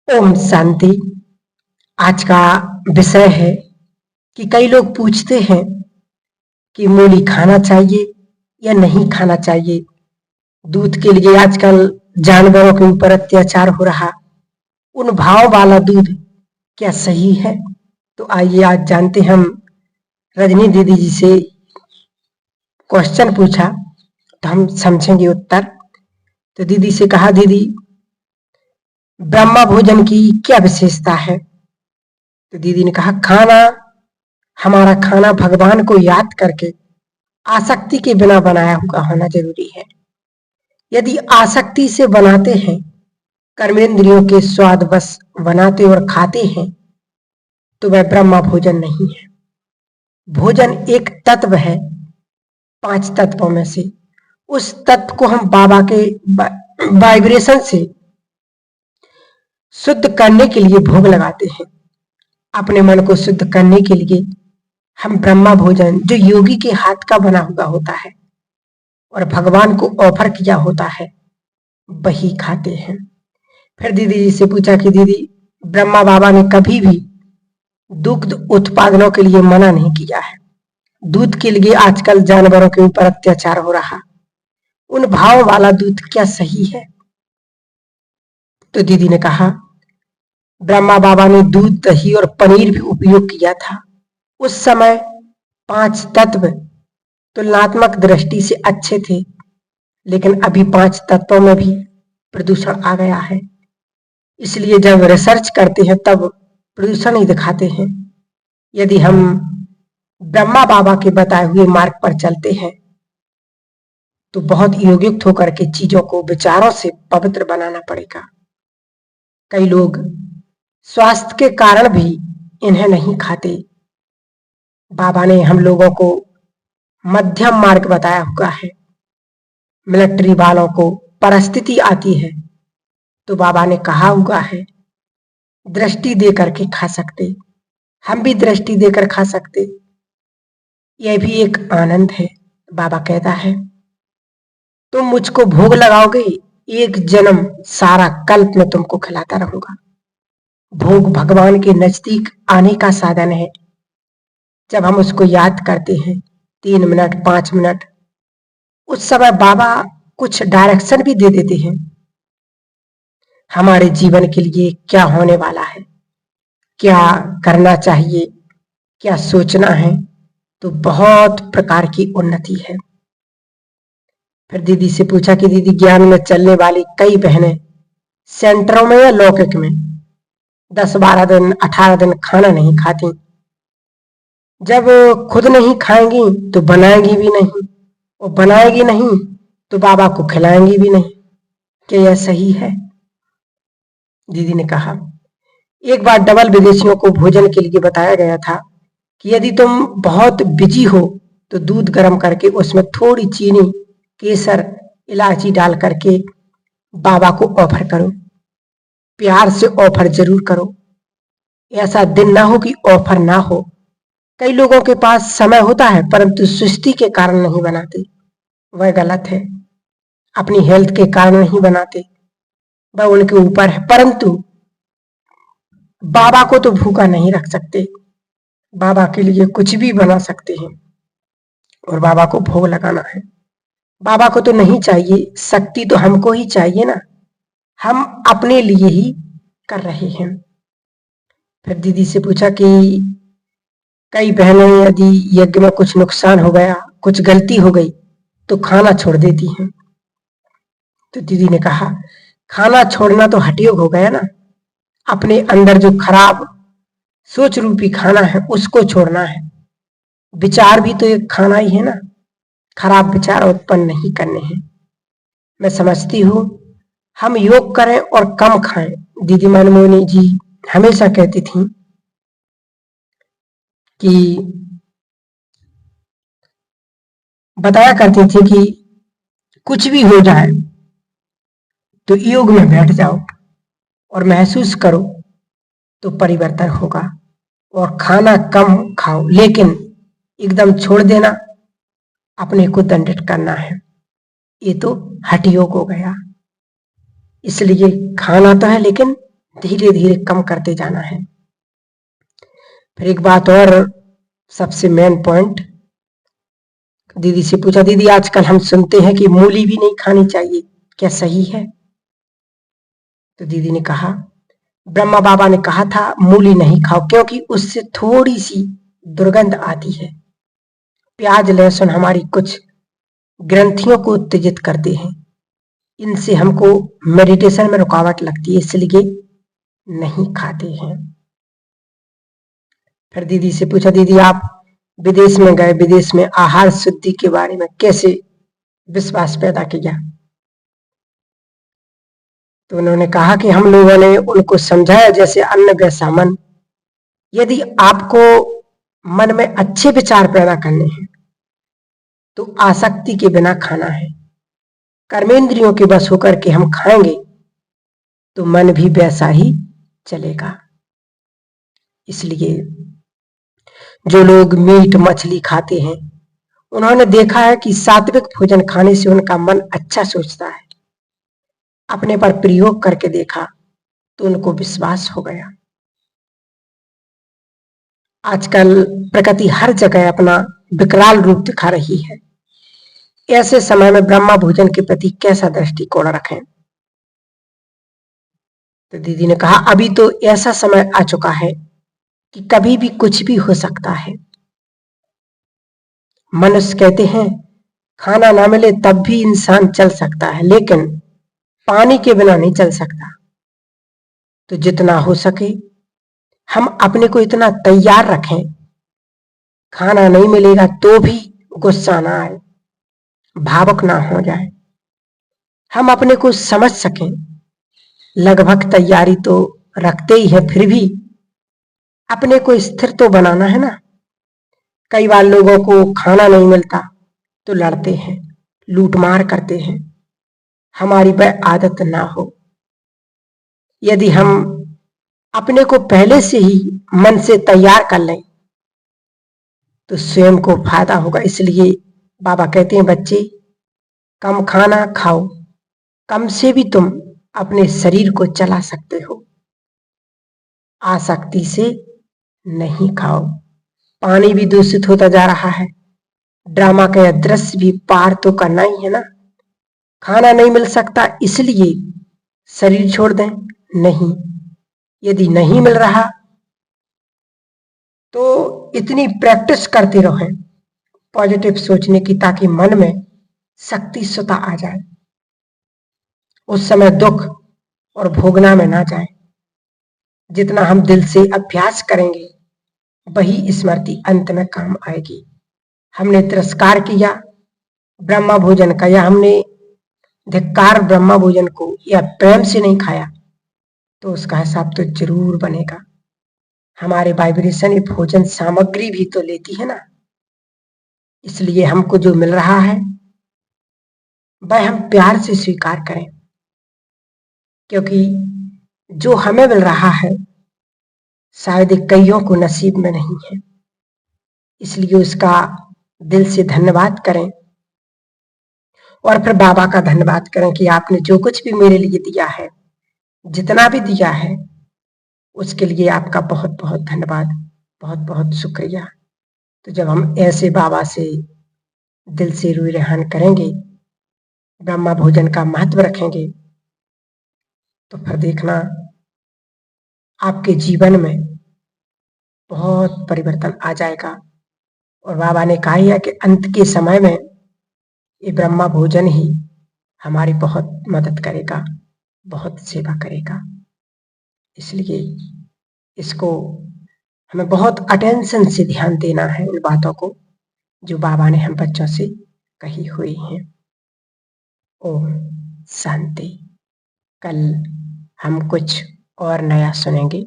ओम शांति। आज का विषय है कि कई लोग पूछते हैं कि मूली खाना चाहिए या नहीं खाना चाहिए। दूध के लिए आजकल जानवरों के ऊपर अत्याचार हो रहा, उन भाव वाला दूध क्या सही है? तो आइए आज जानते हम। रजनी दीदी जी से क्वेश्चन पूछा तो हम समझेंगे उत्तर। तो दीदी से कहा, दीदी ब्रह्मा भोजन की क्या विशेषता है? तो दीदी ने कहा, हमारा खाना भगवान को याद करके आसक्ति के बिना बनाया हुआ होना जरूरी है। यदि आसक्ति से बनाते हैं, कर्मेंद्रियों के स्वाद बस बनाते और खाते हैं, तो वह ब्रह्मा भोजन नहीं है। भोजन एक तत्व है 5 तत्वों में से। उस तत्व को हम बाबा के वाइब्रेशन से शुद्ध करने के लिए भोग लगाते हैं। अपने मन को शुद्ध करने के लिए हम ब्रह्मा भोजन, जो योगी के हाथ का बना हुआ होता है और भगवान को ऑफर किया होता है, वही खाते हैं। फिर दीदी जी से पूछा कि दीदी ब्रह्मा बाबा ने कभी भी दुग्ध उत्पादनों के लिए मना नहीं किया है। दूध के लिए आजकल जानवरों के ऊपर अत्याचार हो रहा, उन भाव वाला दूध क्या सही है? तो दीदी ने कहा, ब्रह्मा बाबा ने दूध, दही और पनीर भी उपयोग किया था। उस समय 5 तत्व तुलनात्मक दृष्टि से अच्छे थे, लेकिन अभी 5 तत्वों में भी प्रदूषण आ गया है। इसलिए जब रिसर्च करते हैं तब प्रदूषण ही दिखाते हैं। यदि हम ब्रह्मा बाबा के बताए हुए मार्ग पर चलते हैं तो बहुत योगयुक्त होकर के चीजों को विचारों से पवित्र बनाना पड़ेगा। कई लोग स्वास्थ्य के कारण भी इन्हें नहीं खाते। बाबा ने हम लोगों को मध्यम मार्ग बताया हुआ है। मिलिट्री वालों को परिस्थिति आती है तो बाबा ने कहा हुआ है, दृष्टि देकर के खा सकते। हम भी दृष्टि देकर खा सकते, यह भी एक आनंद है। बाबा कहता है, तुम मुझको भोग लगाओगे, एक जन्म सारा कल्प में तुमको खिलाता रहूंगा। भोग भगवान के नजदीक आने का साधन है। जब हम उसको याद करते हैं 3 मिनट 5 मिनट, उस समय बाबा कुछ डायरेक्शन भी दे देते हैं हमारे जीवन के लिए। क्या होने वाला है, क्या करना चाहिए, क्या सोचना है, तो बहुत प्रकार की उन्नति है। फिर दीदी से पूछा कि दीदी ज्ञान में चलने वाली कई बहनें सेंटरों में या लौकिक में 10-12 दिन 18 दिन खाना नहीं खाती। जब खुद नहीं खाएंगी तो बनाएंगी भी नहीं, और बनाएगी नहीं तो बाबा को खिलाएंगी भी नहीं। क्या यह सही है? दीदी ने कहा, एक बार डबल विदेशियों को भोजन के लिए बताया गया था कि यदि तुम बहुत बिजी हो तो दूध गर्म करके उसमें थोड़ी चीनी, केसर, इलायची डाल करके बाबा को ऑफर करो। प्यार से ऑफर जरूर करो। ऐसा दिन ना हो कि ऑफर ना हो। कई लोगों के पास समय होता है परंतु सृष्टि के कारण नहीं बनाते, वह गलत है। अपनी हेल्थ के कारण नहीं बनाते, वह उनके ऊपर है। परंतु बाबा को तो भूखा नहीं रख सकते। बाबा के लिए कुछ भी बना सकते हैं और बाबा को भोग लगाना है। बाबा को तो नहीं चाहिए, शक्ति तो हमको ही चाहिए ना। हम अपने लिए ही कर रहे हैं। फिर दीदी से पूछा कि कई बहनें यदि यज्ञ में कुछ नुकसान हो गया, कुछ गलती हो गई, तो खाना छोड़ देती हैं। तो दीदी ने कहा, खाना छोड़ना तो हठयोग हो गया ना। अपने अंदर जो खराब सोच रूपी खाना है उसको छोड़ना है। विचार भी तो एक खाना ही है ना। खराब विचार उत्पन्न नहीं करने हैं। मैं समझती हूँ हम योग करें और कम खाएं। दीदी मनमोहनी जी हमेशा कहती थी कि बताया करती थी कि कुछ भी हो जाए तो योग में बैठ जाओ और महसूस करो तो परिवर्तन होगा। और खाना कम खाओ, लेकिन एकदम छोड़ देना, अपने को दंडित करना है, ये तो हठ योग हो गया। इसलिए खाना तो है लेकिन धीरे धीरे कम करते जाना है। फिर एक बात और, सबसे मेन पॉइंट, दीदी से पूछा, दीदी आजकल हम सुनते हैं कि मूली भी नहीं खानी चाहिए, क्या सही है? तो दीदी ने कहा, ब्रह्मा बाबा ने कहा था मूली नहीं खाओ, क्योंकि उससे थोड़ी सी दुर्गंध आती है। प्याज लहसुन हमारी कुछ ग्रंथियों को उत्तेजित करते हैं, इनसे हमको मेडिटेशन में रुकावट लगती है, इसलिए नहीं खाते हैं। फिर दीदी से पूछा, दीदी आप विदेश में गए, विदेश में आहार शुद्धि के बारे में कैसे विश्वास पैदा किया? तो उन्होंने कहा कि हम लोगों ने उनको समझाया जैसे अन्न वैसा मन। यदि आपको मन में अच्छे विचार पैदा करने हैं तो आसक्ति के बिना खाना है। कर्मेंद्रियों के बस होकर के हम खाएंगे तो मन भी वैसा ही चलेगा। इसलिए जो लोग मीट मछली खाते हैं उन्होंने देखा है कि सात्विक भोजन खाने से उनका मन अच्छा सोचता है। अपने पर प्रयोग करके देखा तो उनको विश्वास हो गया। आजकल प्रकृति हर जगह अपना विकराल रूप दिखा रही है। ऐसे समय में ब्रह्मा भोजन के प्रति कैसा दृष्टिकोण रखें? तो दीदी ने कहा, अभी तो ऐसा समय आ चुका है कि कभी भी कुछ भी हो सकता है। मनुष्य कहते हैं खाना ना मिले तब भी इंसान चल सकता है, लेकिन पानी के बिना नहीं चल सकता। तो जितना हो सके हम अपने को इतना तैयार रखें, खाना नहीं मिलेगा तो भी गुस्सा ना आए, भावुक ना हो जाए, हम अपने को समझ सकें। लगभग तैयारी तो रखते ही है, फिर भी अपने को स्थिर तो बनाना है ना। कई बार लोगों को खाना नहीं मिलता तो लड़ते हैं, लूटमार करते हैं। हमारी वह आदत ना हो। यदि हम अपने को पहले से ही मन से तैयार कर लें तो स्वयं को फायदा होगा। इसलिए बाबा कहते हैं, बच्चे कम खाना खाओ, कम से भी तुम अपने शरीर को चला सकते हो। आसक्ति से नहीं खाओ। पानी भी दूषित होता जा रहा है, ड्रामा का दृश्य भी पार तो करना ही है ना। खाना नहीं मिल सकता इसलिए शरीर छोड़ दें? नहीं। यदि नहीं मिल रहा तो इतनी प्रैक्टिस करते रहें पॉजिटिव सोचने की, ताकि मन में शक्ति स्वतः आ जाए, उस समय दुख और भोगना में ना जाए। जितना हम दिल से अभ्यास करेंगे वही स्मृति अंत में काम आएगी। हमने तिरस्कार किया ब्रह्मा भोजन का, या हमने धिक्कार ब्रह्मा भोजन को, या प्रेम से नहीं खाया, तो उसका हिसाब तो जरूर बनेगा। हमारे वाइब्रेशन ये भोजन सामग्री भी तो लेती है ना। इसलिए हमको जो मिल रहा है वह हम प्यार से स्वीकार करें, क्योंकि जो हमें मिल रहा है शायद कईयों को नसीब में नहीं है। इसलिए उसका दिल से धन्यवाद करें और फिर बाबा का धन्यवाद करें कि आपने जो कुछ भी मेरे लिए दिया है, जितना भी दिया है, उसके लिए आपका बहुत बहुत धन्यवाद, बहुत बहुत शुक्रिया। तो जब हम ऐसे बाबा से दिल से रूई रेहान करेंगे, ब्रह्मा भोजन का महत्व रखेंगे, तो फिर देखना आपके जीवन में बहुत परिवर्तन आ जाएगा। और बाबा ने कहा है कि अंत के समय में ये ब्रह्मा भोजन ही हमारी बहुत मदद करेगा, बहुत सेवा करेगा। इसलिए इसको हमें बहुत अटेंशन से ध्यान देना है, इन बातों को जो बाबा ने हम बच्चों से कही हुई हैं। ओम शांति। कल हम कुछ और नया सुनेंगे।